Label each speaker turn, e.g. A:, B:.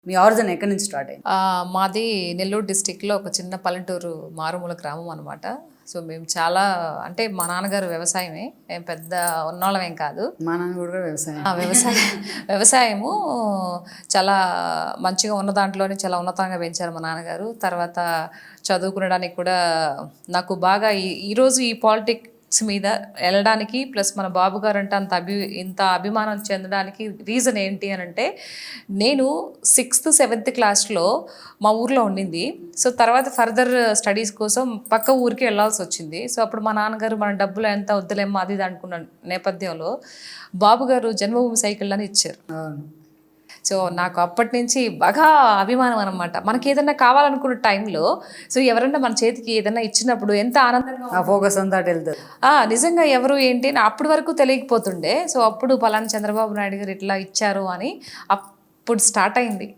A: మీ origin ఎక్కడి నుంచి start అయింది?
B: మాది నెల్లూరు డిస్టిక్లో ఒక చిన్న పల్లెటూరు మారుమూల గ్రామం అనమాట. సో మేము చాలా అంటే మా నాన్నగారు వ్యవసాయమే, ఏం పెద్ద ఉన్నోళ్ళమేం కాదు.
A: మా నాన్న కూడా వ్యవసాయం.
B: వ్యవసాయము చాలా మంచిగా ఉన్న దాంట్లోనే చాలా ఉన్నతంగా పెంచారు మా నాన్నగారు. తర్వాత చదువుకునడానికి కూడా నాకు బాగా ఈరోజు ఈ పాలిటిక్స్ మీద వెళ్ళడానికి ప్లస్ మన బాబు గారు అంటే ఇంత అభిమానం చెందడానికి రీజన్ ఏంటి అని అంటే, నేను 6th 7th క్లాస్లో మా ఊర్లో ఉండింది. సో తర్వాత ఫర్దర్ స్టడీస్ కోసం పక్క ఊరికి వెళ్ళాల్సి వచ్చింది. సో అప్పుడు మా నాన్నగారు మన డబ్బులు ఎంత వద్దులేమో అది ఇది అనుకున్న నేపథ్యంలో బాబు గారు జన్మభూమి సైకిల్ అని ఇచ్చారు. సో నాకు అప్పటి నుంచి బాగా అభిమానం అనమాట. మనకి ఏదైనా కావాలనుకున్న టైంలో సో ఎవరన్నా మన చేతికి ఏదైనా ఇచ్చినప్పుడు ఎంత ఆనందంగా
A: ఫోకస్ అంతా అటు వెళ్తుంది.
B: నిజంగా ఎవరు ఏంటి అని అప్పటి వరకు తెలియకపోతుండే. సో అప్పుడు పలానా చంద్రబాబు నాయుడు గారు ఇట్లా ఇచ్చారు అని అప్పుడు స్టార్ట్ అయింది.